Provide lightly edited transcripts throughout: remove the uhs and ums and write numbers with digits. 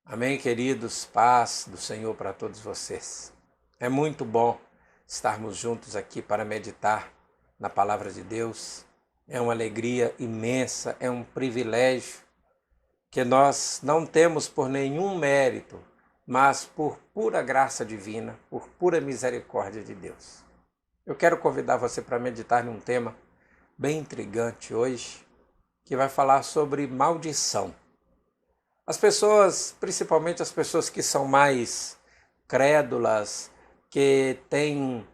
Amém, queridos, paz do Senhor para todos vocês. É muito bom estarmos juntos aqui para meditar na palavra de Deus. É uma alegria imensa, é um privilégio que nós não temos por nenhum mérito, mas por pura graça divina, por pura misericórdia de Deus. Eu quero convidar você para meditar num tema bem intrigante hoje, que vai falar sobre maldição. As pessoas, principalmente as pessoas que são mais crédulas, que têm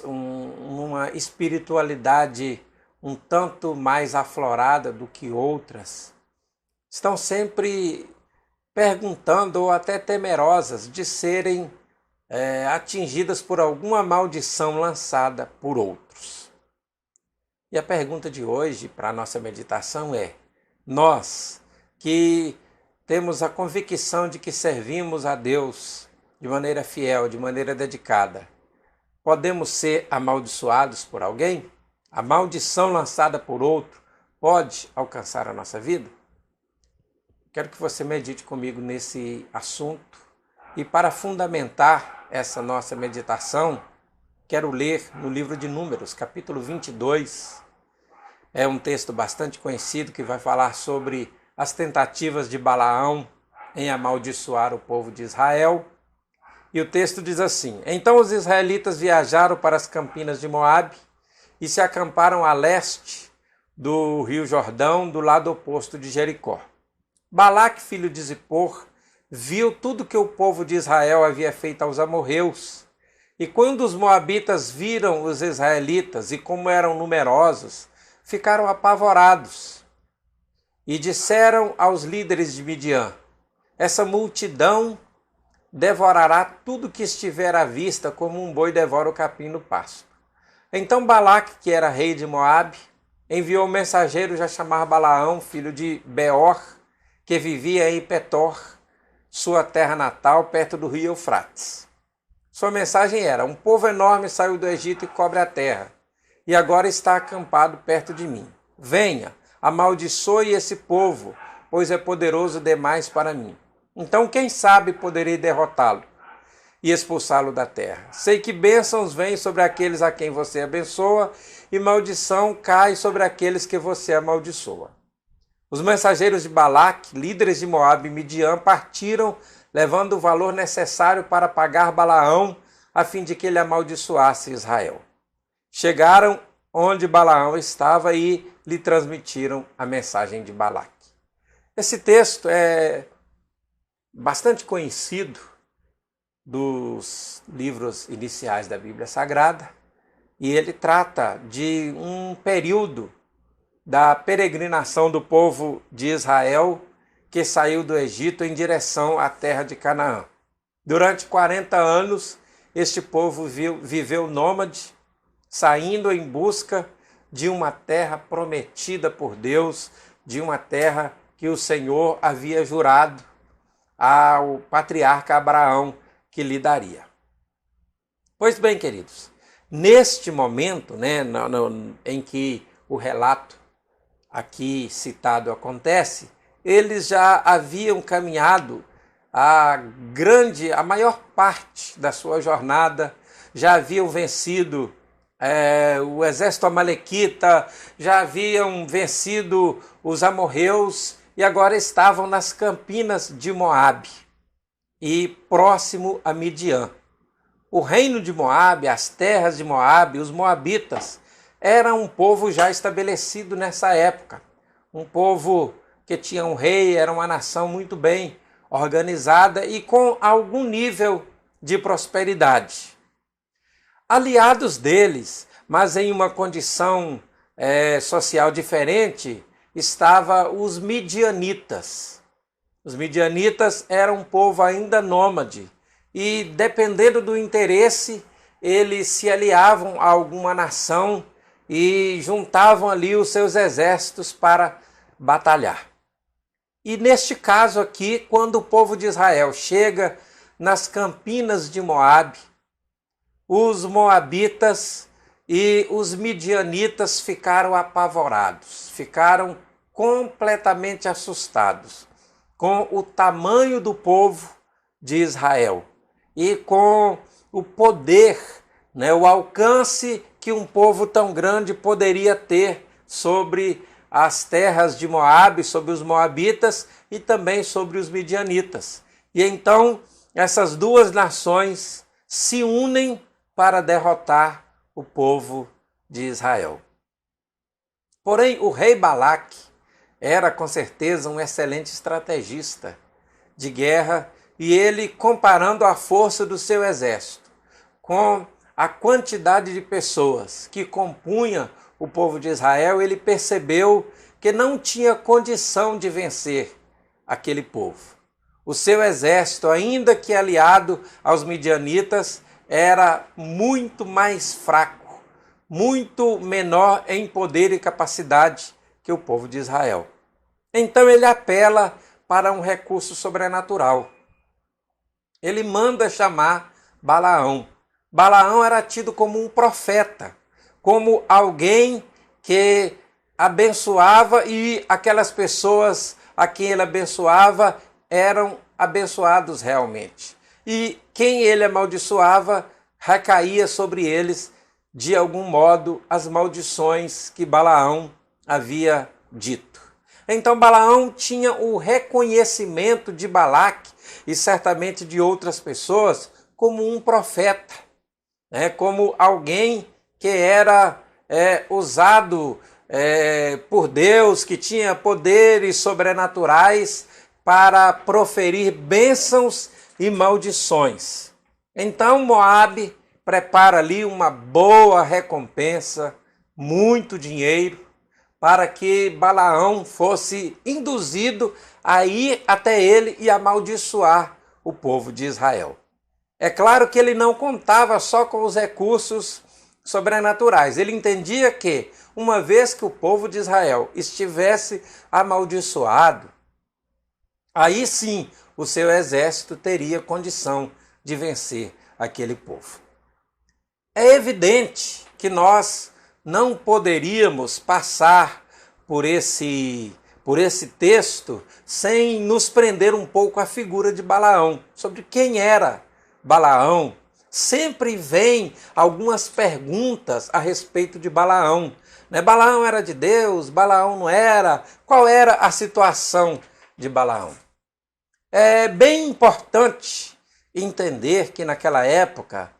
uma espiritualidade um tanto mais aflorada do que outras, estão sempre perguntando ou até temerosas de serem atingidas por alguma maldição lançada por outros. E a pergunta de hoje para a nossa meditação é: nós que temos a convicção de que servimos a Deus de maneira fiel, de maneira dedicada, podemos ser amaldiçoados por alguém? A maldição lançada por outro pode alcançar a nossa vida? Quero que você medite comigo nesse assunto. E para fundamentar essa nossa meditação, quero ler no livro de Números, capítulo 22. É um texto bastante conhecido que vai falar sobre as tentativas de Balaão em amaldiçoar o povo de Israel. E o texto diz assim: Então os israelitas viajaram para as campinas de Moabe e se acamparam a leste do rio Jordão, do lado oposto de Jericó. Balaque, filho de Zippor, viu tudo que o povo de Israel havia feito aos amorreus. E quando os moabitas viram os israelitas e como eram numerosos, ficaram apavorados. E disseram aos líderes de Midian: essa multidão devorará tudo que estiver à vista, como um boi devora o capim no pasto. Então Balaque, que era rei de Moabe, enviou um mensageiro a chamar Balaão, filho de Beor, que vivia em Petor, sua terra natal, perto do rio Eufrates. Sua mensagem era: um povo enorme saiu do Egito e cobre a terra, e agora está acampado perto de mim. Venha, amaldiçoe esse povo, pois é poderoso demais para mim. Então, quem sabe, poderei derrotá-lo e expulsá-lo da terra. Sei que bênçãos vêm sobre aqueles a quem você abençoa, e maldição cai sobre aqueles que você amaldiçoa. Os mensageiros de Balaque, líderes de Moabe e Midian, partiram, levando o valor necessário para pagar Balaão, a fim de que ele amaldiçoasse Israel. Chegaram onde Balaão estava e lhe transmitiram a mensagem de Balaque. Esse texto é bastante conhecido dos livros iniciais da Bíblia Sagrada e ele trata de um período da peregrinação do povo de Israel que saiu do Egito em direção à terra de Canaã. Durante 40 anos, este povo viveu nômade, saindo em busca de uma terra prometida por Deus, de uma terra que o Senhor havia jurado ao patriarca Abraão que lhe daria. Pois bem, queridos, neste momento, em que o relato aqui citado acontece, eles já haviam caminhado a maior parte da sua jornada, já haviam vencido o exército amalequita, já haviam vencido os amorreus e agora estavam nas campinas de Moabe e próximo a Midian. O reino de Moabe, as terras de Moabe, os moabitas, era um povo já estabelecido nessa época. Um povo que tinha um rei, era uma nação muito bem organizada e com algum nível de prosperidade. Aliados deles, mas em uma condição social diferente, estavam os midianitas. Os midianitas eram um povo ainda nômade e, dependendo do interesse, eles se aliavam a alguma nação e juntavam ali os seus exércitos para batalhar. E neste caso aqui, quando o povo de Israel chega nas campinas de Moabe, os moabitas e os midianitas ficaram apavorados, ficaram completamente assustados. com o tamanho do povo de Israel e com o poder, né, o alcance que um povo tão grande poderia ter sobre as terras de Moabe, sobre os moabitas e também sobre os midianitas. E então essas duas nações se unem para derrotar o povo de Israel. Porém, o rei Balaque era com certeza um excelente estrategista de guerra, e ele, comparando a força do seu exército com a quantidade de pessoas que compunha o povo de Israel, ele percebeu que não tinha condição de vencer aquele povo. O seu exército, ainda que aliado aos midianitas, era muito mais fraco, muito menor em poder e capacidade que o povo de Israel. Então ele apela para um recurso sobrenatural. Ele manda chamar Balaão. Balaão era tido como um profeta, como alguém que abençoava, e aquelas pessoas a quem ele abençoava eram abençoados realmente. E quem ele amaldiçoava, recaía sobre eles, de algum modo, as maldições que Balaão havia dito. Então Balaão tinha o reconhecimento de Balaque e certamente de outras pessoas como um profeta, né? Como alguém que era usado por Deus, que tinha poderes sobrenaturais para proferir bênçãos e maldições. Então Moabe prepara ali uma boa recompensa, muito dinheiro, para que Balaão fosse induzido a ir até ele e amaldiçoar o povo de Israel. É claro que ele não contava só com os recursos sobrenaturais. Ele entendia que, uma vez que o povo de Israel estivesse amaldiçoado, aí sim o seu exército teria condição de vencer aquele povo. É evidente que nós não poderíamos passar por esse texto sem nos prender um pouco à figura de Balaão. Sobre quem era Balaão? Sempre vem algumas perguntas a respeito de Balaão. Balaão era de Deus? Balaão não era? Qual era a situação de Balaão? É bem importante entender que naquela época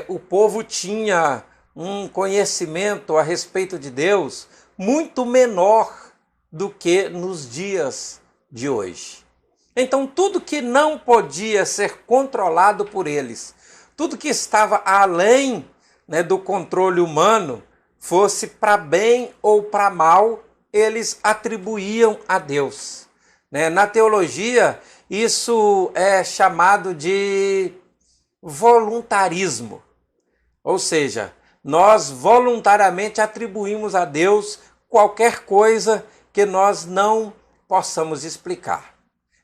o povo tinha um conhecimento a respeito de Deus muito menor do que nos dias de hoje. Então tudo que não podia ser controlado por eles, tudo que estava além, do controle humano, fosse para bem ou para mal, eles atribuíam a Deus. Na teologia, isso é chamado de voluntarismo. Ou seja, nós voluntariamente atribuímos a Deus qualquer coisa que nós não possamos explicar.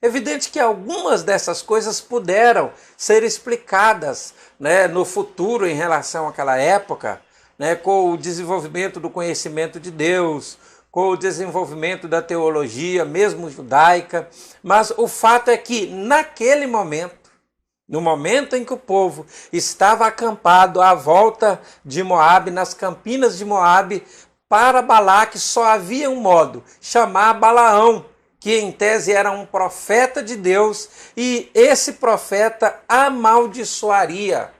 Evidente que algumas dessas coisas puderam ser explicadas, no futuro em relação àquela época, com o desenvolvimento do conhecimento de Deus, com o desenvolvimento da teologia, mesmo judaica, mas o fato é que naquele momento, no momento em que o povo estava acampado à volta de Moabe, nas campinas de Moabe, para Balaque só havia um modo: chamar Balaão, que em tese era um profeta de Deus, e esse profeta amaldiçoaria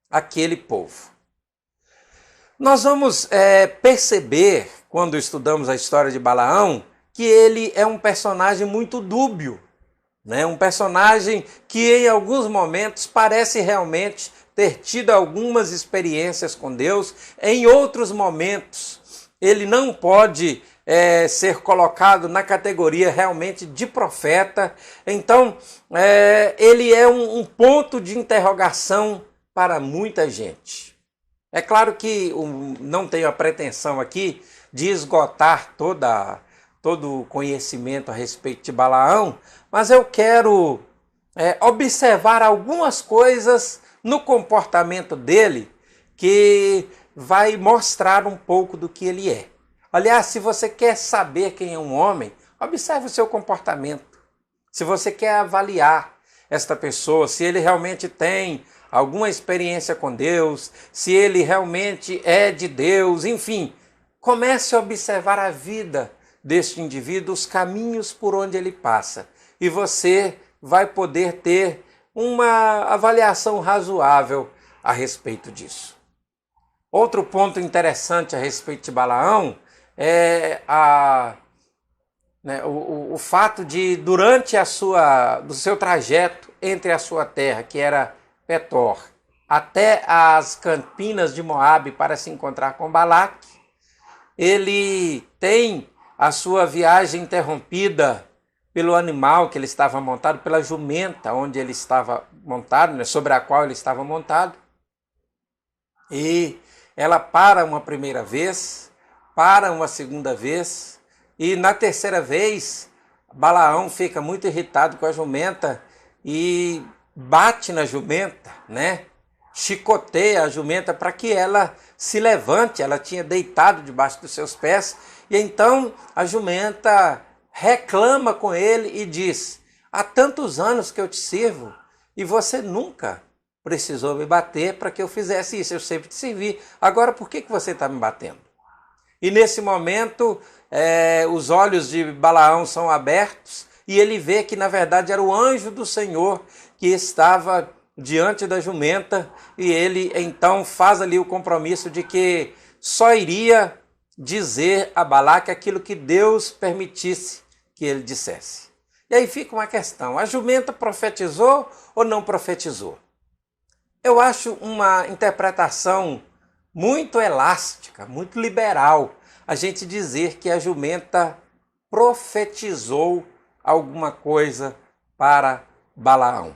aquele povo. Nós vamos perceber, quando estudamos a história de Balaão, que ele é um personagem muito dúbio, um personagem que em alguns momentos parece realmente ter tido algumas experiências com Deus, em outros momentos ele não pode ser colocado na categoria realmente de profeta. Então ele é um ponto de interrogação para muita gente. É claro que não tenho a pretensão aqui de esgotar todo o conhecimento a respeito de Balaão, mas eu quero observar algumas coisas no comportamento dele que vai mostrar um pouco do que ele é. Aliás, se você quer saber quem é um homem, observe o seu comportamento. Se você quer avaliar esta pessoa, se ele realmente tem alguma experiência com Deus, se ele realmente é de Deus, enfim, comece a observar a vida deste indivíduo, os caminhos por onde ele passa, e você vai poder ter uma avaliação razoável a respeito disso. Outro ponto interessante a respeito de Balaão é o fato de, durante do seu trajeto entre a sua terra, que era Petor, até as campinas de Moabe para se encontrar com Balaque, ele tem a sua viagem interrompida pelo animal que ele estava montado, pela jumenta onde ele estava montado, sobre a qual ele estava montado. E ela para uma primeira vez, para uma segunda vez, e na terceira vez, Balaão fica muito irritado com a jumenta e bate na jumenta, chicoteia a jumenta para que ela se levante. Ela tinha deitado debaixo dos seus pés, e então a jumenta reclama com ele e diz: há tantos anos que eu te sirvo e você nunca precisou me bater para que eu fizesse isso, eu sempre te servi, agora por que você está me batendo? E nesse momento os olhos de Balaão são abertos e ele vê que na verdade era o anjo do Senhor que estava diante da jumenta, e ele então faz ali o compromisso de que só iria dizer a Balaque aquilo que Deus permitisse que ele dissesse. E aí fica uma questão: a jumenta profetizou ou não profetizou? Eu acho uma interpretação muito elástica, muito liberal, a gente dizer que a jumenta profetizou alguma coisa para Balaão.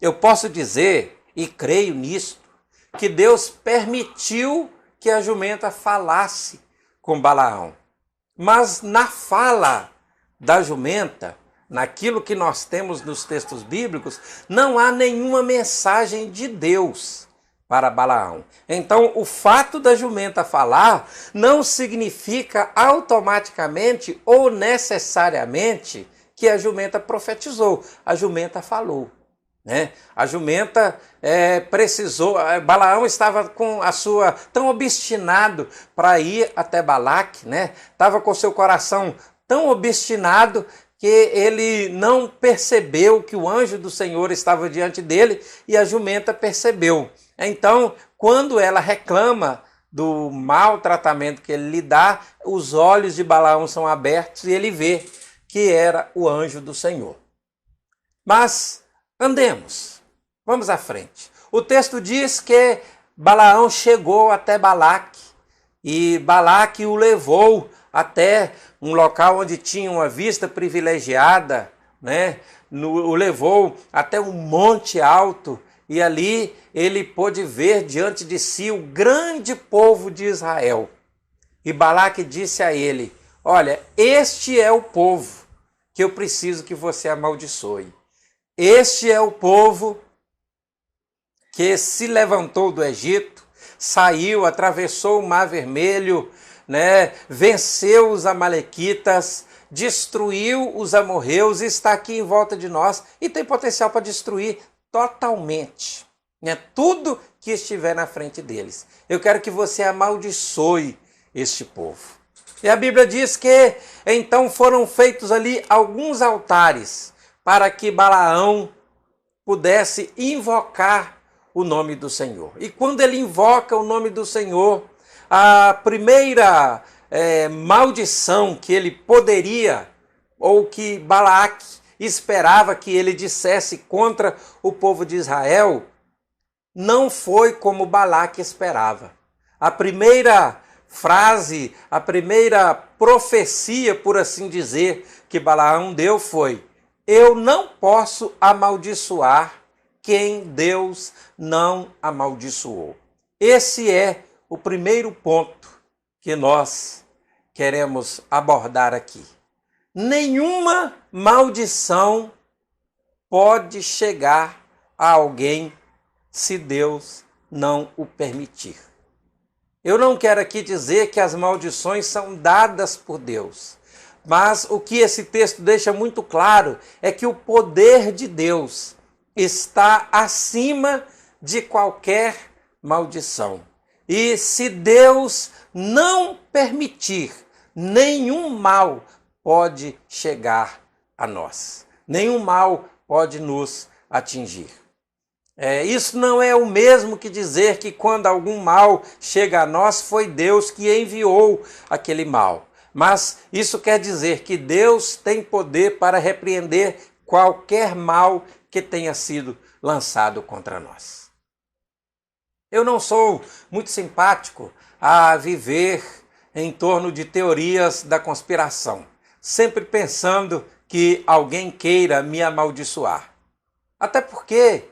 Eu posso dizer, e creio nisto, que Deus permitiu que a jumenta falasse com Balaão. Mas na fala da jumenta, naquilo que nós temos nos textos bíblicos, não há nenhuma mensagem de Deus para Balaão. Então, o fato da jumenta falar não significa automaticamente ou necessariamente que a jumenta profetizou. A jumenta falou. A jumenta precisou. Balaão estava com a sua tão obstinado para ir até Balaque, estava com seu coração tão obstinado que ele não percebeu que o anjo do Senhor estava diante dele, e a jumenta percebeu. Então, quando ela reclama do mau tratamento que ele lhe dá, os olhos de Balaão são abertos e ele vê que era o anjo do Senhor. Mas andemos, vamos à frente. O texto diz que Balaão chegou até Balaque e Balaque o levou até um local onde tinha uma vista privilegiada, o levou até um monte alto, e ali ele pôde ver diante de si o grande povo de Israel. E Balaque disse a ele: olha, este é o povo que eu preciso que você amaldiçoe. Este é o povo que se levantou do Egito, saiu, atravessou o Mar Vermelho, venceu os amalequitas, destruiu os amorreus, está aqui em volta de nós e tem potencial para destruir totalmente tudo que estiver na frente deles. Eu quero que você amaldiçoe este povo. E a Bíblia diz que então foram feitos ali alguns altares para que Balaão pudesse invocar o nome do Senhor. E quando ele invoca o nome do Senhor, a primeira maldição que ele poderia, ou que Balaque esperava que ele dissesse contra o povo de Israel, não foi como Balaque esperava. A primeira frase, a primeira profecia, por assim dizer, que Balaão deu foi: eu não posso amaldiçoar quem Deus não amaldiçoou. Esse é o primeiro ponto que nós queremos abordar aqui. Nenhuma maldição pode chegar a alguém se Deus não o permitir. Eu não quero aqui dizer que as maldições são dadas por Deus, Mas o que esse texto deixa muito claro é que o poder de Deus está acima de qualquer maldição. E se Deus não permitir, nenhum mal pode chegar a nós. Nenhum mal pode nos atingir. Isso não é o mesmo que dizer que quando algum mal chega a nós, foi Deus que enviou aquele mal. Mas isso quer dizer que Deus tem poder para repreender qualquer mal que tenha sido lançado contra nós. Eu não sou muito simpático a viver em torno de teorias da conspiração, sempre pensando que alguém queira me amaldiçoar. Até porque,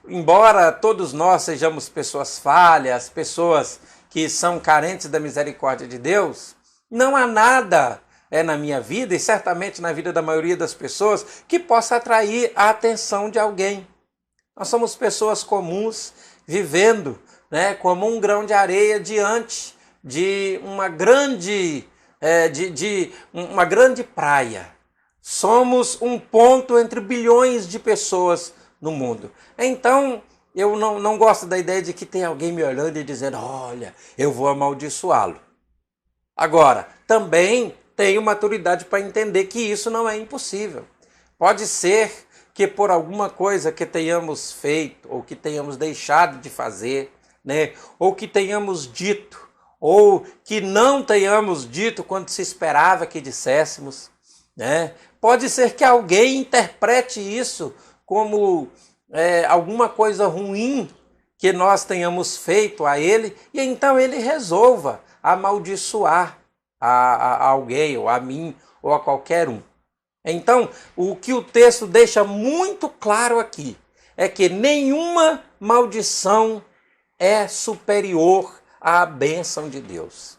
embora todos nós sejamos pessoas falhas, pessoas que são carentes da misericórdia de Deus, não há nada na minha vida, e certamente na vida da maioria das pessoas, que possa atrair a atenção de alguém. Nós somos pessoas comuns, vivendo como um grão de areia diante de uma grande praia. Somos um ponto entre bilhões de pessoas no mundo. Então, eu não gosto da ideia de que tem alguém me olhando e dizendo, olha, eu vou amaldiçoá-lo. Agora, também tenho maturidade para entender que isso não é impossível. Pode ser que por alguma coisa que tenhamos feito, ou que tenhamos deixado de fazer, ou que tenhamos dito, ou que não tenhamos dito quando se esperava que disséssemos, pode ser que alguém interprete isso como alguma coisa ruim que nós tenhamos feito a ele, e então ele resolva amaldiçoar a alguém, ou a mim, ou a qualquer um. Então, o que o texto deixa muito claro aqui é que nenhuma maldição é superior à bênção de Deus.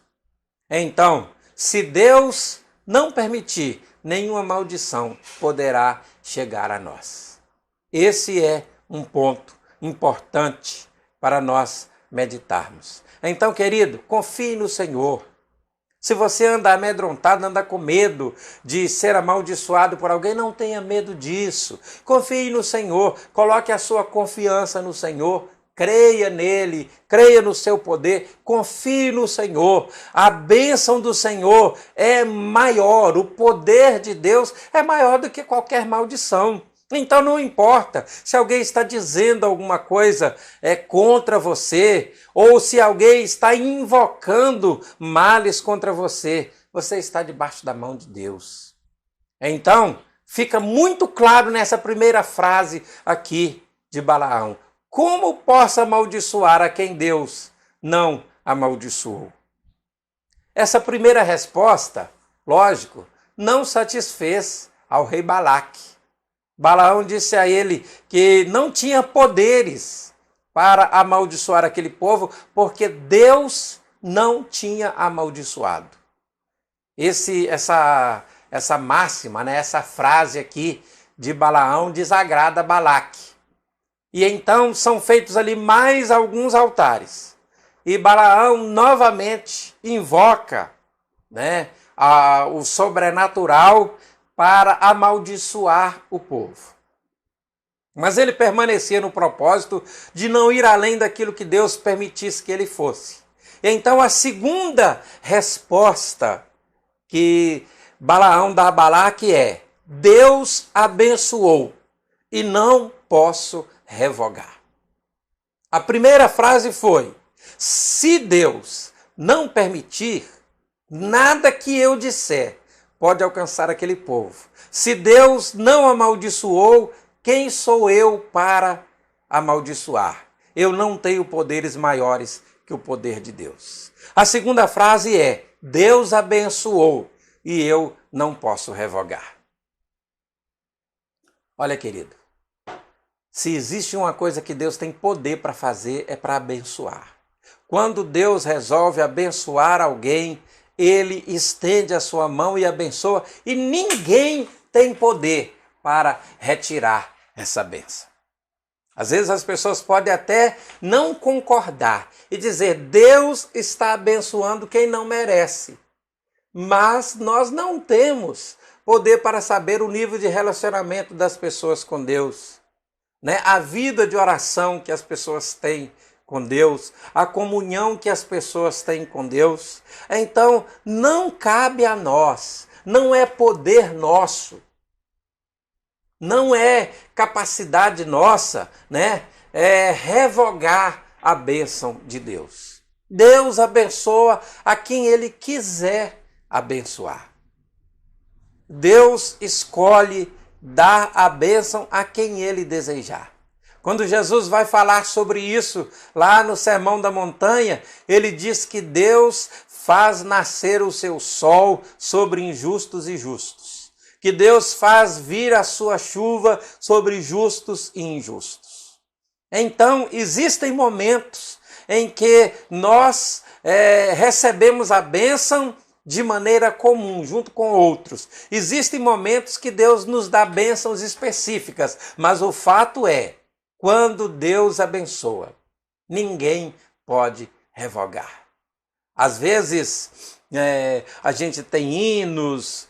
Então, se Deus não permitir, nenhuma maldição poderá chegar a nós. Esse é um ponto importante para nós meditarmos. Então, querido, confie no Senhor. Se você anda amedrontado, anda com medo de ser amaldiçoado por alguém, não tenha medo disso. Confie no Senhor, coloque a sua confiança no Senhor, creia nele, creia no seu poder, confie no Senhor. A bênção do Senhor é maior, o poder de Deus é maior do que qualquer maldição. Então não importa se alguém está dizendo alguma coisa contra você, ou se alguém está invocando males contra você, você está debaixo da mão de Deus. Então, fica muito claro nessa primeira frase aqui de Balaão. Como posso amaldiçoar a quem Deus não amaldiçoou? Essa primeira resposta, lógico, não satisfez ao rei Balaque. Balaão disse a ele que não tinha poderes para amaldiçoar aquele povo, porque Deus não tinha amaldiçoado. Essa máxima, essa frase aqui de Balaão desagrada Balaque. E então são feitos ali mais alguns altares. E Balaão novamente invoca o sobrenatural para amaldiçoar o povo. Mas ele permanecia no propósito de não ir além daquilo que Deus permitisse que ele fosse. Então a segunda resposta que Balaão dá a Balaque é: Deus abençoou e não posso revogar. A primeira frase foi: se Deus não permitir, nada que eu disser pode alcançar aquele povo. Se Deus não amaldiçoou, quem sou eu para amaldiçoar? Eu não tenho poderes maiores que o poder de Deus. A segunda frase é: Deus abençoou e eu não posso revogar. Olha, querido, se existe uma coisa que Deus tem poder para fazer, é para abençoar. Quando Deus resolve abençoar alguém, ele estende a sua mão e abençoa, e ninguém tem poder para retirar essa bênção. Às vezes as pessoas podem até não concordar e dizer: Deus está abençoando quem não merece. mas nós não temos poder para saber o nível de relacionamento das pessoas com Deus, né? A vida de oração que as pessoas têm com Deus, a comunhão que as pessoas têm com Deus. Então, não cabe a nós, não é poder nosso, não é capacidade nossa, né? É revogar a bênção de Deus. Deus abençoa a quem Ele quiser abençoar. Deus escolhe dar a bênção a quem Ele desejar. Quando Jesus vai falar sobre isso lá no Sermão da Montanha, Ele diz que Deus faz nascer o seu sol sobre injustos e justos. Que Deus faz vir a sua chuva sobre justos e injustos. Então, existem momentos em que nós recebemos a bênção de maneira comum, junto com outros. Existem momentos que Deus nos dá bênçãos específicas, mas o fato é, quando Deus abençoa, ninguém pode revogar. Às vezes, a gente tem hinos,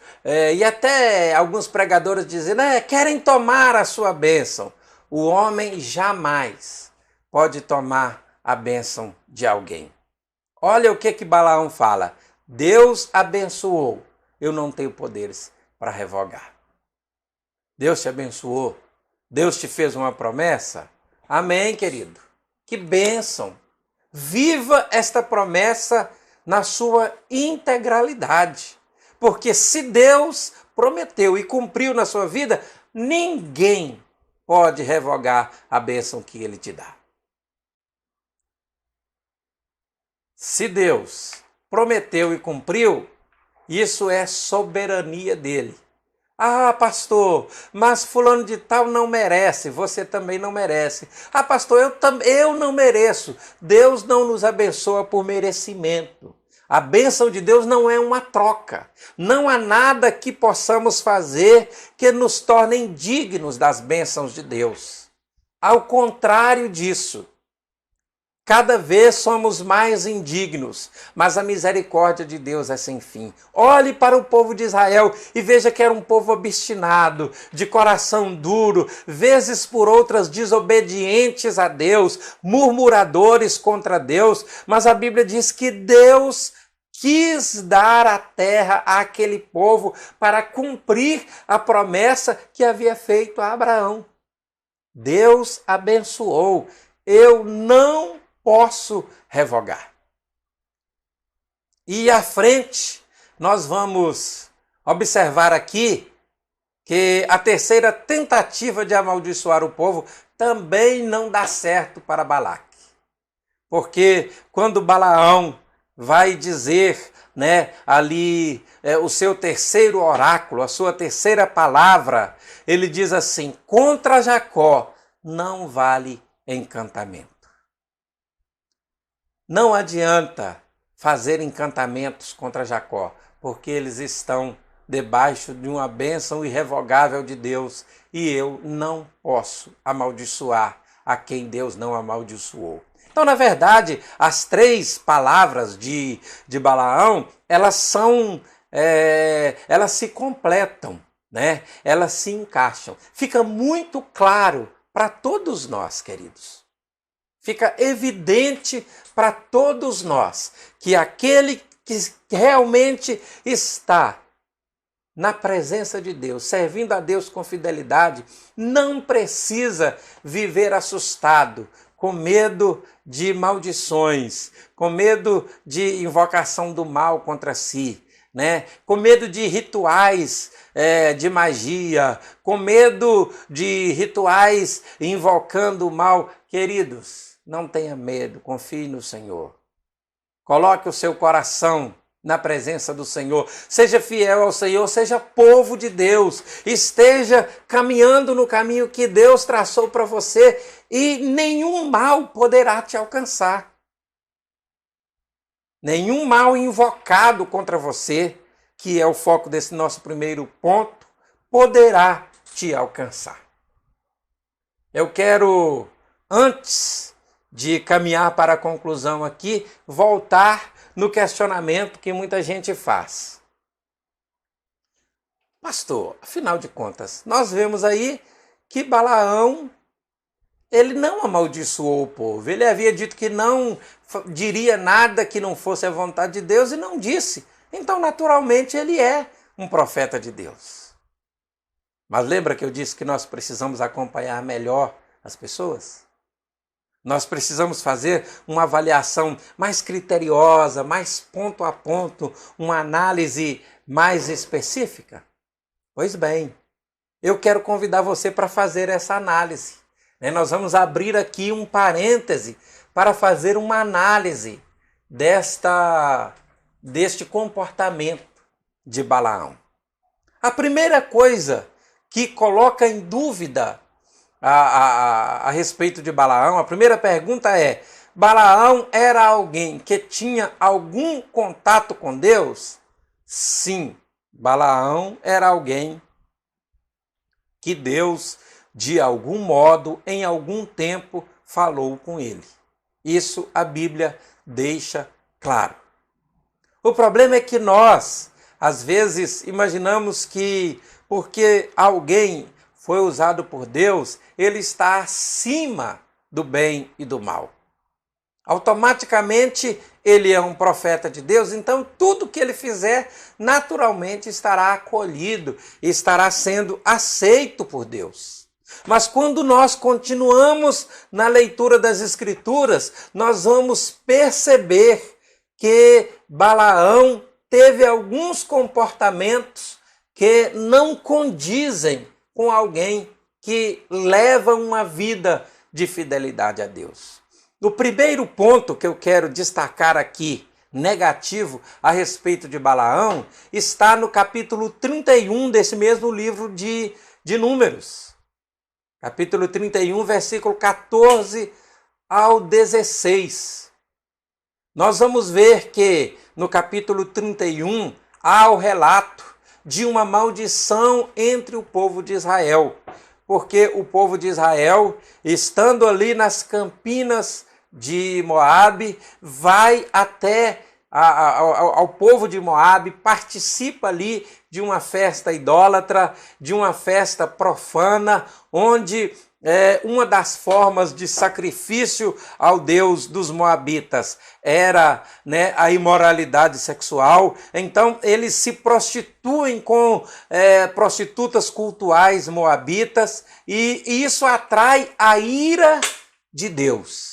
e até alguns pregadores dizem, querem tomar a sua bênção. O homem jamais pode tomar a bênção de alguém. Olha o que Balaão fala. Deus abençoou, eu não tenho poderes para revogar. Deus te abençoou, Deus te fez uma promessa. Amém, querido? Que bênção! Viva esta promessa na sua integralidade. Porque se Deus prometeu e cumpriu na sua vida, ninguém pode revogar a bênção que Ele te dá. Se Deus prometeu e cumpriu, isso é soberania dele. Ah, pastor, mas fulano de tal não merece, você também não merece. Ah, pastor, eu não mereço. Deus não nos abençoa por merecimento. A bênção de Deus não é uma troca. Não há nada que possamos fazer que nos torne dignos das bênçãos de Deus. Ao contrário disso, cada vez somos mais indignos, mas a misericórdia de Deus é sem fim. Olhe para o povo de Israel e veja que era um povo obstinado, de coração duro, vezes por outras desobedientes a Deus, murmuradores contra Deus, mas a Bíblia diz que Deus quis dar a terra àquele povo para cumprir a promessa que havia feito a Abraão. Deus abençoou. Eu não posso revogar. E à frente, nós vamos observar aqui que a terceira tentativa de amaldiçoar o povo também não dá certo para Balaque. Porque quando Balaão vai dizer, ali o seu terceiro oráculo, a sua terceira palavra, ele diz assim, contra Jacó não vale encantamento. Não adianta fazer encantamentos contra Jacó, porque eles estão debaixo de uma bênção irrevogável de Deus e eu não posso amaldiçoar a quem Deus não amaldiçoou. Então, na verdade, as três palavras de Balaão, elas se completam, Elas se encaixam. Fica muito claro para todos nós, queridos. Fica evidente para todos nós que aquele que realmente está na presença de Deus, servindo a Deus com fidelidade, não precisa viver assustado, com medo de maldições, com medo de invocação do mal contra si, com medo de rituais de magia, com medo de rituais invocando o mal. Queridos, não tenha medo, confie no Senhor. Coloque o seu coração na presença do Senhor. Seja fiel ao Senhor, seja povo de Deus. Esteja caminhando no caminho que Deus traçou para você e nenhum mal poderá te alcançar. Nenhum mal invocado contra você, que é o foco desse nosso primeiro ponto, poderá te alcançar. Eu quero, antes de caminhar para a conclusão aqui, voltar no questionamento que muita gente faz. Pastor, afinal de contas, nós vemos aí que Balaão, ele não amaldiçoou o povo. Ele havia dito que não diria nada que não fosse a vontade de Deus e não disse. Então, naturalmente, ele é um profeta de Deus. Mas lembra que eu disse que nós precisamos acompanhar melhor as pessoas? Nós precisamos fazer uma avaliação mais criteriosa, mais ponto a ponto, uma análise mais específica? Pois bem, eu quero convidar você para fazer essa análise. Nós vamos abrir aqui um parêntese para fazer uma análise deste comportamento de Balaão. A primeira coisa que coloca em dúvida a respeito de Balaão, a primeira pergunta é: Balaão era alguém que tinha algum contato com Deus? Sim, Balaão era alguém que Deus, de algum modo, em algum tempo, falou com ele. Isso a Bíblia deixa claro. O problema é que nós, às vezes, imaginamos que porque alguém foi usado por Deus, ele está acima do bem e do mal. Automaticamente ele é um profeta de Deus, então tudo que ele fizer naturalmente estará acolhido, estará sendo aceito por Deus. Mas quando nós continuamos na leitura das Escrituras, nós vamos perceber que Balaão teve alguns comportamentos que não condizem com alguém que leva uma vida de fidelidade a Deus. O primeiro ponto que eu quero destacar aqui, negativo, a respeito de Balaão, está no capítulo 31 desse mesmo livro de Números. Capítulo 31, versículo 14 ao 16. Nós vamos ver que no capítulo 31 há o relato de uma maldição entre o povo de Israel, porque o povo de Israel, estando ali nas campinas de Moabe, vai até ao povo de Moabe, participa ali de uma festa idólatra, de uma festa profana, onde uma das formas de sacrifício ao Deus dos Moabitas era a imoralidade sexual. Então eles se prostituem com prostitutas cultuais moabitas, e isso atrai a ira de Deus.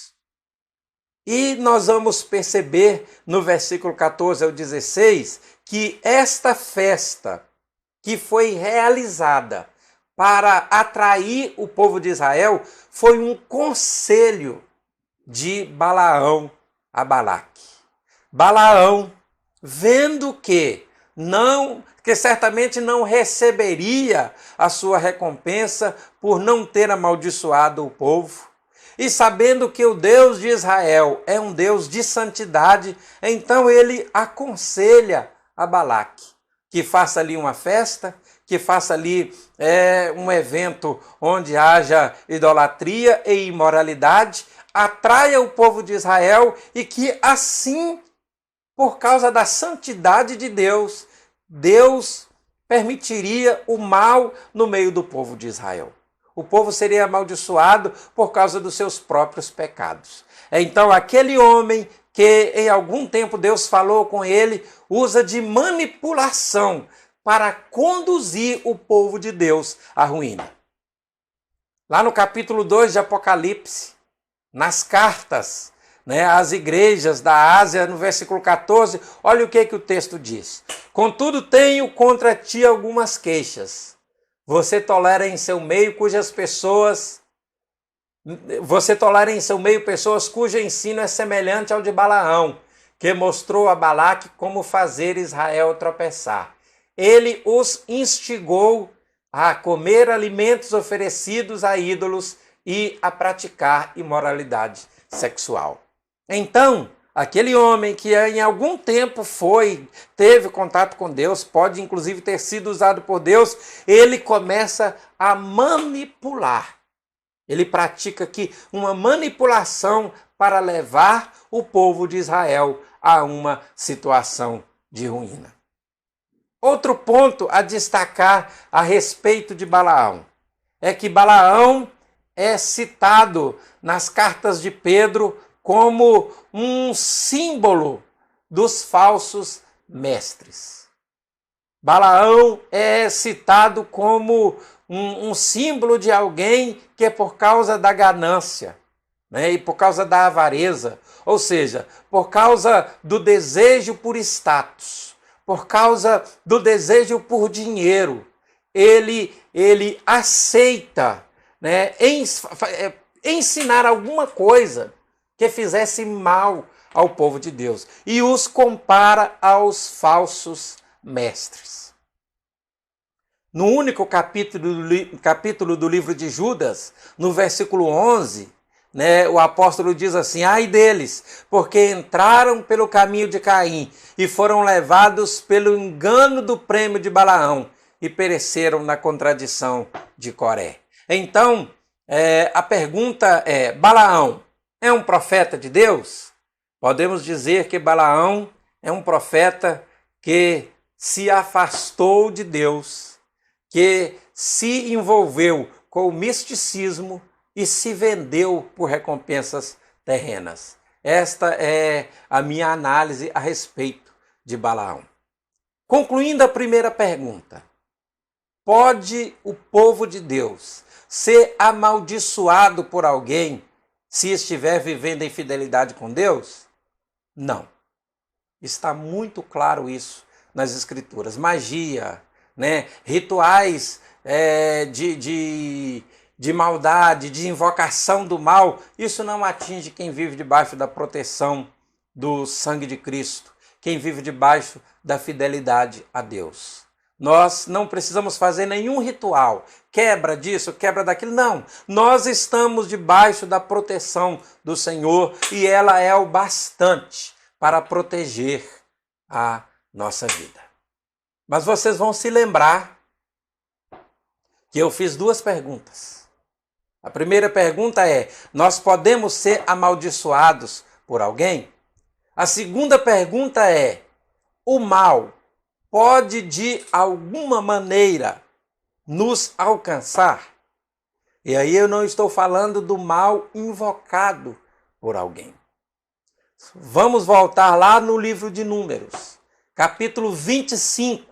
E nós vamos perceber no versículo 14 ao 16 que esta festa que foi realizada para atrair o povo de Israel foi um conselho de Balaão a Balaque. Balaão, vendo que certamente não receberia a sua recompensa por não ter amaldiçoado o povo, e sabendo que o Deus de Israel é um Deus de santidade, então ele aconselha a Balaque que faça ali uma festa, que faça ali um evento onde haja idolatria e imoralidade, atraia o povo de Israel, e que assim, por causa da santidade de Deus, Deus permitiria o mal no meio do povo de Israel. O povo seria amaldiçoado por causa dos seus próprios pecados. Então aquele homem que em algum tempo Deus falou com ele, usa de manipulação para conduzir o povo de Deus à ruína. Lá no capítulo 2 de Apocalipse, nas cartas às igrejas da Ásia, no versículo 14, olha o que o texto diz. Contudo, tenho contra ti algumas queixas. Você tolera em seu meio pessoas cujo ensino é semelhante ao de Balaão, que mostrou a Balaque como fazer Israel tropeçar. Ele os instigou a comer alimentos oferecidos a ídolos e a praticar imoralidade sexual. Então, aquele homem que em algum tempo teve contato com Deus, pode inclusive ter sido usado por Deus, ele começa a manipular. Ele pratica aqui uma manipulação para levar o povo de Israel a uma situação de ruína. Outro ponto a destacar a respeito de Balaão é que Balaão é citado nas cartas de Pedro como um símbolo dos falsos mestres. Balaão é citado como um símbolo de alguém que é por causa da ganância, né, e por causa da avareza, ou seja, por causa do desejo por status, por causa do desejo por dinheiro, ele aceita, né, ensinar alguma coisa que fizesse mal ao povo de Deus e os compara aos falsos mestres. No único capítulo do livro de Judas, no versículo 11, né, o apóstolo diz assim: ai deles, porque entraram pelo caminho de Caim e foram levados pelo engano do prêmio de Balaão e pereceram na contradição de Coré. Então, a pergunta é: Balaão é um profeta de Deus? Podemos dizer que Balaão é um profeta que se afastou de Deus, que se envolveu com o misticismo e se vendeu por recompensas terrenas. Esta é a minha análise a respeito de Balaão. Concluindo a primeira pergunta: pode o povo de Deus ser amaldiçoado por alguém se estiver vivendo em fidelidade com Deus? Não. Está muito claro isso nas Escrituras. Magia, né? Rituais de maldade, de invocação do mal, isso não atinge quem vive debaixo da proteção do sangue de Cristo, quem vive debaixo da fidelidade a Deus. Nós não precisamos fazer nenhum ritual, quebra disso, quebra daquilo, não. Nós estamos debaixo da proteção do Senhor e ela é o bastante para proteger a nossa vida. Mas vocês vão se lembrar que eu fiz duas perguntas. A primeira pergunta é: nós podemos ser amaldiçoados por alguém? A segunda pergunta é: o mal pode de alguma maneira nos alcançar? E aí eu não estou falando do mal invocado por alguém. Vamos voltar lá no livro de Números, capítulo 25,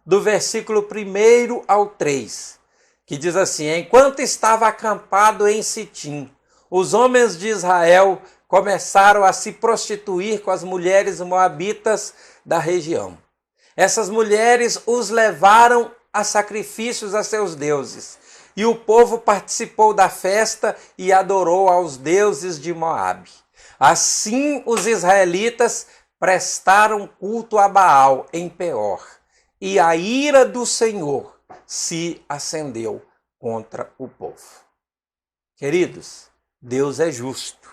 do versículo 1 ao 3, que diz assim: enquanto estava acampado em Sitim, os homens de Israel começaram a se prostituir com as mulheres moabitas da região. Essas mulheres os levaram a sacrifícios a seus deuses, e o povo participou da festa e adorou aos deuses de Moabe. Assim os israelitas prestaram culto a Baal em Peor, e a ira do Senhor se acendeu contra o povo. Queridos, Deus é justo.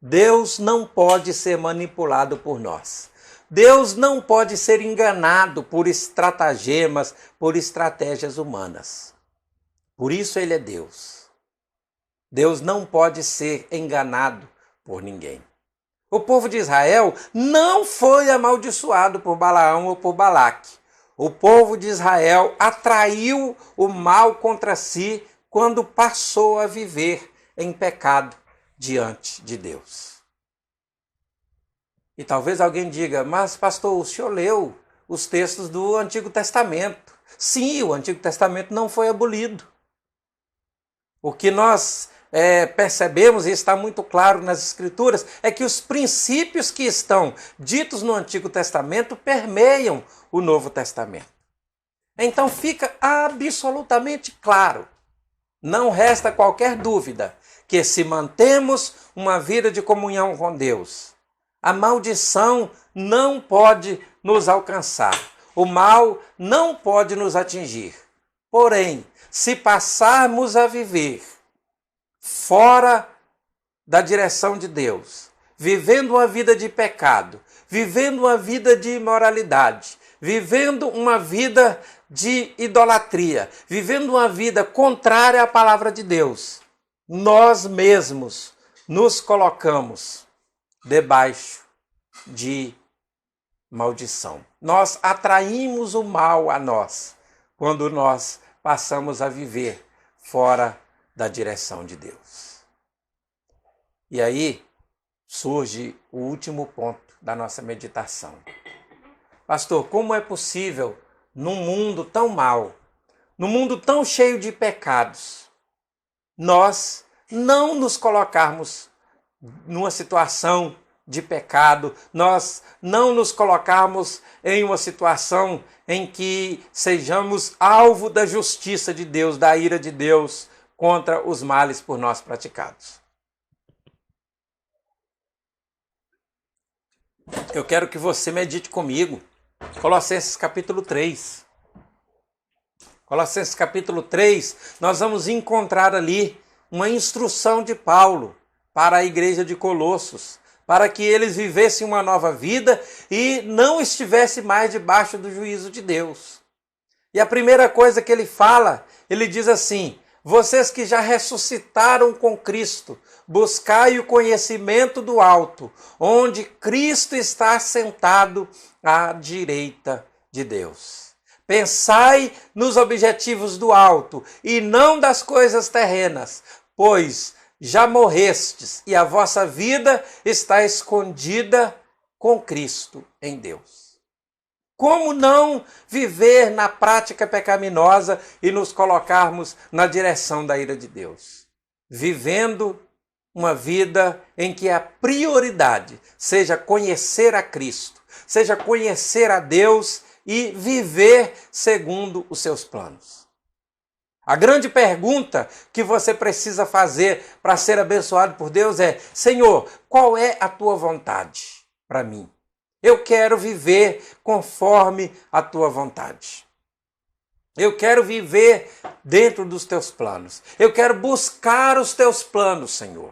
Deus não pode ser manipulado por nós. Deus não pode ser enganado por estratagemas, por estratégias humanas. Por isso ele é Deus. Deus não pode ser enganado por ninguém. O povo de Israel não foi amaldiçoado por Balaão ou por Balaque. O povo de Israel atraiu o mal contra si quando passou a viver em pecado diante de Deus. E talvez alguém diga: mas pastor, o senhor leu os textos do Antigo Testamento. Sim, o Antigo Testamento não foi abolido. O que nós percebemos, e está muito claro nas Escrituras, é que os princípios que estão ditos no Antigo Testamento permeiam o Novo Testamento. Então fica absolutamente claro, não resta qualquer dúvida, que se mantemos uma vida de comunhão com Deus, a maldição não pode nos alcançar, o mal não pode nos atingir. Porém, se passarmos a viver fora da direção de Deus, vivendo uma vida de pecado, vivendo uma vida de imoralidade, vivendo uma vida de idolatria, vivendo uma vida contrária à palavra de Deus, nós mesmos nos colocamos debaixo de maldição. Nós atraímos o mal a nós quando nós passamos a viver fora da direção de Deus. E aí surge o último ponto da nossa meditação. Pastor, como é possível, num mundo tão mau, num mundo tão cheio de pecados, nós não nos colocarmos numa situação de pecado, nós não nos colocarmos em uma situação em que sejamos alvo da justiça de Deus, da ira de Deus contra os males por nós praticados? Eu quero que você medite comigo. Colossenses capítulo 3. Colossenses capítulo 3, nós vamos encontrar ali uma instrução de Paulo para a igreja de Colossos, para que eles vivessem uma nova vida e não estivessem mais debaixo do juízo de Deus. E a primeira coisa que ele fala, ele diz assim: vocês que já ressuscitaram com Cristo, buscai o conhecimento do alto, onde Cristo está sentado à direita de Deus. Pensai nos objetivos do alto e não das coisas terrenas, pois já morrestes e a vossa vida está escondida com Cristo em Deus. Como não viver na prática pecaminosa e nos colocarmos na direção da ira de Deus? Vivendo uma vida em que a prioridade seja conhecer a Cristo, seja conhecer a Deus e viver segundo os seus planos. A grande pergunta que você precisa fazer para ser abençoado por Deus é: Senhor, qual é a tua vontade para mim? Eu quero viver conforme a tua vontade. Eu quero viver dentro dos teus planos. Eu quero buscar os teus planos, Senhor.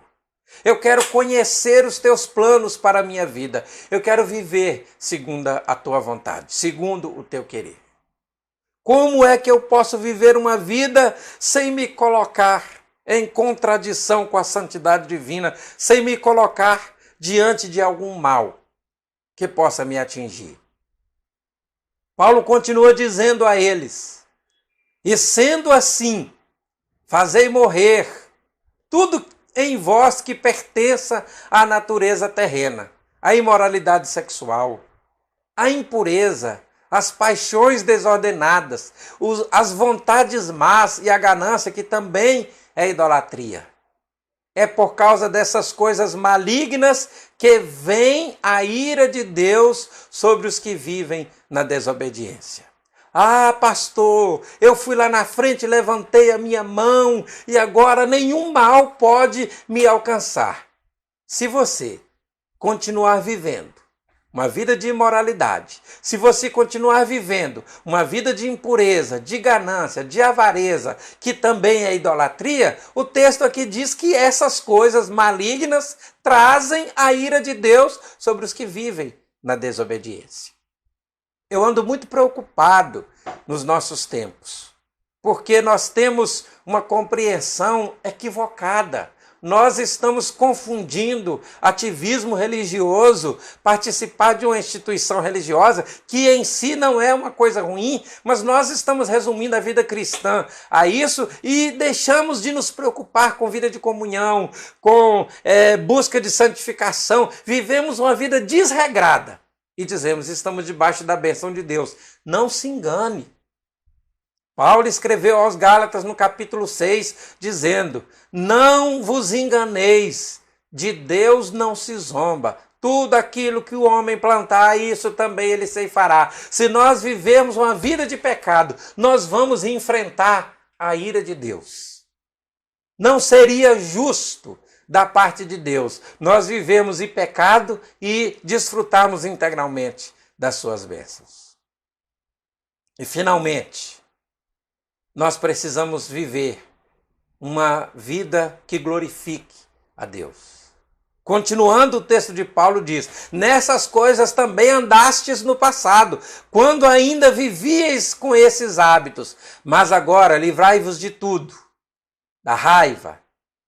Eu quero conhecer os teus planos para a minha vida. Eu quero viver segundo a tua vontade, segundo o teu querer. Como é que eu posso viver uma vida sem me colocar em contradição com a santidade divina, sem me colocar diante de algum mal que possa me atingir? Paulo continua dizendo a eles: e sendo assim, fazei morrer tudo em vós que pertença à natureza terrena, a imoralidade sexual, a impureza, as paixões desordenadas, as vontades más e a ganância, que também é idolatria. É por causa dessas coisas malignas que vem a ira de Deus sobre os que vivem na desobediência. Ah, pastor, eu fui lá na frente, levantei a minha mão e agora nenhum mal pode me alcançar. Se você continuar vivendo uma vida de imoralidade, se você continuar vivendo uma vida de impureza, de ganância, de avareza, que também é idolatria, o texto aqui diz que essas coisas malignas trazem a ira de Deus sobre os que vivem na desobediência. Eu ando muito preocupado nos nossos tempos, porque nós temos uma compreensão equivocada. Nós estamos confundindo ativismo religioso, participar de uma instituição religiosa, que em si não é uma coisa ruim, mas nós estamos resumindo a vida cristã a isso e deixamos de nos preocupar com vida de comunhão, com busca de santificação. Vivemos uma vida desregrada e dizemos: estamos debaixo da bênção de Deus. Não se engane. Paulo escreveu aos Gálatas no capítulo 6, dizendo: não vos enganeis, de Deus não se zomba. Tudo aquilo que o homem plantar, isso também ele ceifará. Se nós vivermos uma vida de pecado, nós vamos enfrentar a ira de Deus. Não seria justo da parte de Deus nós vivemos em pecado e desfrutarmos integralmente das suas bênçãos. E finalmente, nós precisamos viver uma vida que glorifique a Deus. Continuando, o texto de Paulo diz: nessas coisas também andastes no passado, quando ainda vivíeis com esses hábitos, mas agora livrai-vos de tudo, da raiva,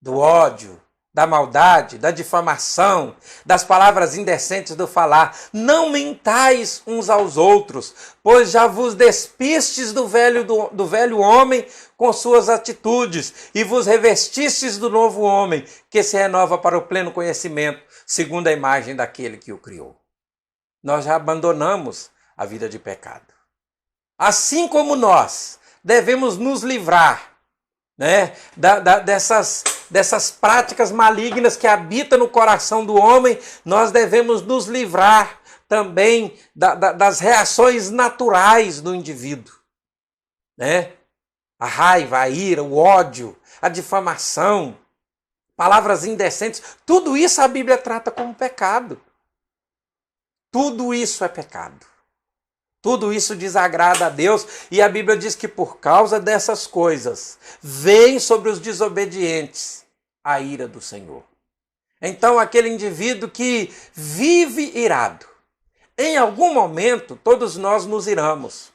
do ódio, da maldade, da difamação, das palavras indecentes do falar. Não mentais uns aos outros, pois já vos despistes do velho homem com suas atitudes e vos revestistes do novo homem, que se renova para o pleno conhecimento, segundo a imagem daquele que o criou. Nós já abandonamos a vida de pecado. Assim como nós devemos nos livrar, né, dessas práticas malignas que habitam no coração do homem, nós devemos nos livrar também das reações naturais do indivíduo, né? A raiva, a ira, o ódio, a difamação, palavras indecentes, tudo isso a Bíblia trata como pecado. Tudo isso é pecado. Tudo isso desagrada a Deus e a Bíblia diz que por causa dessas coisas vem sobre os desobedientes a ira do Senhor. Então aquele indivíduo que vive irado, em algum momento todos nós nos iramos,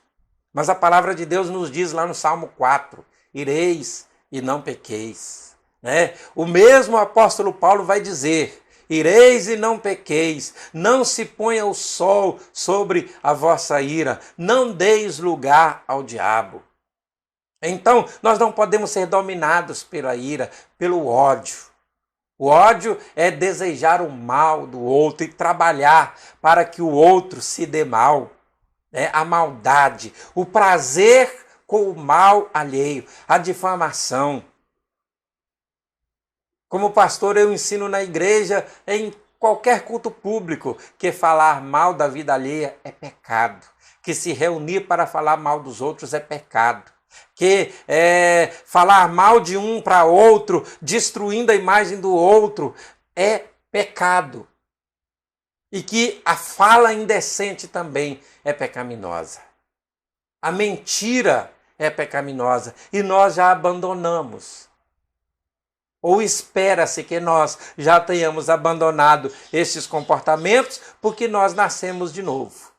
mas a palavra de Deus nos diz lá no Salmo 4, ireis e não pequeis, né? O mesmo apóstolo Paulo vai dizer, ireis e não pequeis, não se ponha o sol sobre a vossa ira, não deis lugar ao diabo. Então, nós não podemos ser dominados pela ira, pelo ódio. O ódio é desejar o mal do outro e trabalhar para que o outro se dê mal. A maldade, o prazer com o mal alheio, a difamação. Como pastor, eu ensino na igreja, em qualquer culto público, que falar mal da vida alheia é pecado. Que se reunir para falar mal dos outros é pecado. Que falar mal de um para outro, destruindo a imagem do outro, é pecado. E que a fala indecente também é pecaminosa. A mentira é pecaminosa e nós já abandonamos. Ou espera-se que nós já tenhamos abandonado esses comportamentos porque nós nascemos de novo.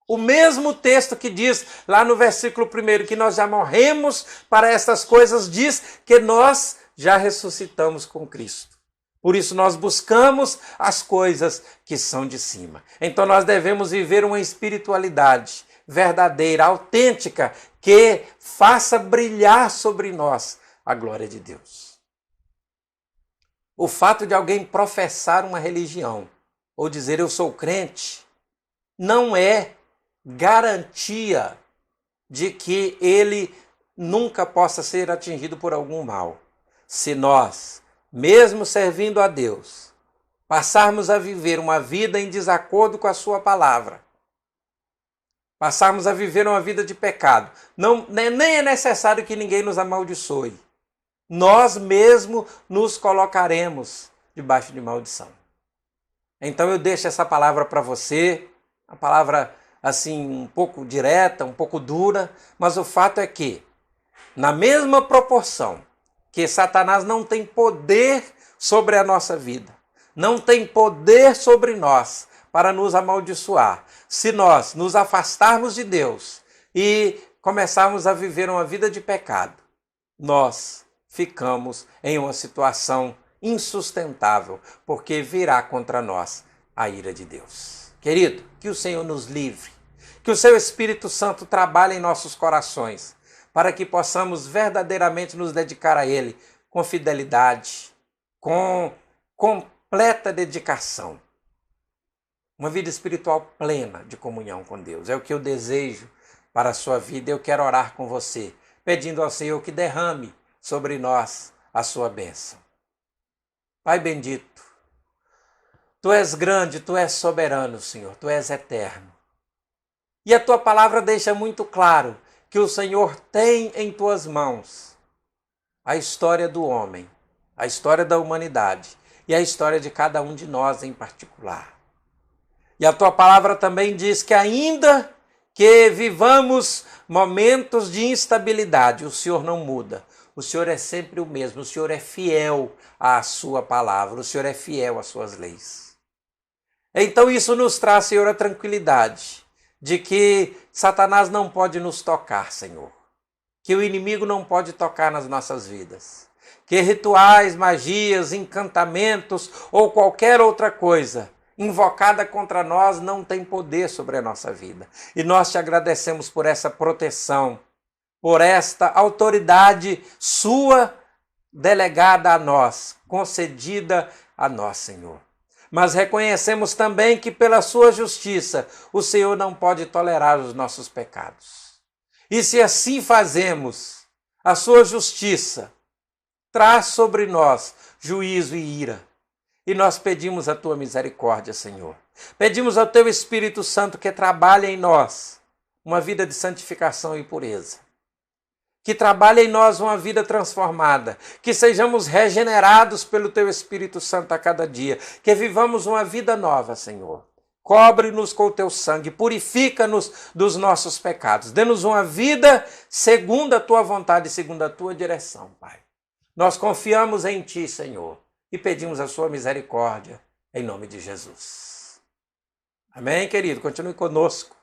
O mesmo texto que diz lá no versículo 1 que nós já morremos para essas coisas, diz que nós já ressuscitamos com Cristo. Por isso nós buscamos as coisas que são de cima. Então nós devemos viver uma espiritualidade verdadeira, autêntica, que faça brilhar sobre nós a glória de Deus. O fato de alguém professar uma religião ou dizer eu sou crente não é garantia de que ele nunca possa ser atingido por algum mal. Se nós, mesmo servindo a Deus, passarmos a viver uma vida em desacordo com a sua palavra, passarmos a viver uma vida de pecado, nem é necessário que ninguém nos amaldiçoe. Nós mesmos nos colocaremos debaixo de maldição. Então eu deixo essa palavra para você, a palavra assim um pouco direta, um pouco dura, mas o fato é que, na mesma proporção que Satanás não tem poder sobre a nossa vida, não tem poder sobre nós para nos amaldiçoar, se nós nos afastarmos de Deus e começarmos a viver uma vida de pecado, nós ficamos em uma situação insustentável, porque virá contra nós a ira de Deus. Querido, que o Senhor nos livre, que o seu Espírito Santo trabalhe em nossos corações, para que possamos verdadeiramente nos dedicar a Ele com fidelidade, com completa dedicação. Uma vida espiritual plena de comunhão com Deus. É o que eu desejo para a sua vida. Eu quero orar com você, pedindo ao Senhor que derrame sobre nós a sua bênção. Pai bendito, Tu és grande, Tu és soberano, Senhor, Tu és eterno. E a Tua palavra deixa muito claro que o Senhor tem em Tuas mãos a história do homem, a história da humanidade e a história de cada um de nós em particular. E a Tua palavra também diz que ainda que vivamos momentos de instabilidade, o Senhor não muda. O Senhor é sempre o mesmo, o Senhor é fiel à sua palavra, o Senhor é fiel às suas leis. Então isso nos traz, Senhor, a tranquilidade de que Satanás não pode nos tocar, Senhor. Que o inimigo não pode tocar nas nossas vidas. que rituais, magias, encantamentos ou qualquer outra coisa invocada contra nós não tem poder sobre a nossa vida. E nós te agradecemos por essa proteção, por esta autoridade sua delegada a nós, concedida a nós, Senhor. Mas reconhecemos também que pela sua justiça o Senhor não pode tolerar os nossos pecados. E se assim fazemos, a sua justiça traz sobre nós juízo e ira. E nós pedimos a tua misericórdia, Senhor. Pedimos ao teu Espírito Santo que trabalhe em nós uma vida de santificação e pureza. Que trabalhe em nós uma vida transformada. Que sejamos regenerados pelo teu Espírito Santo a cada dia. Que vivamos uma vida nova, Senhor. Cobre-nos com o teu sangue, purifica-nos dos nossos pecados. Dê-nos uma vida segundo a tua vontade e segundo a tua direção, Pai. Nós confiamos em ti, Senhor, e pedimos a sua misericórdia, em nome de Jesus. Amém, querido? Continue conosco.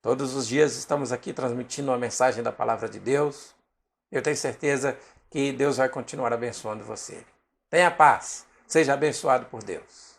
Todos os dias estamos aqui transmitindo uma mensagem da palavra de Deus. Eu tenho certeza que Deus vai continuar abençoando você. Tenha paz. Seja abençoado por Deus.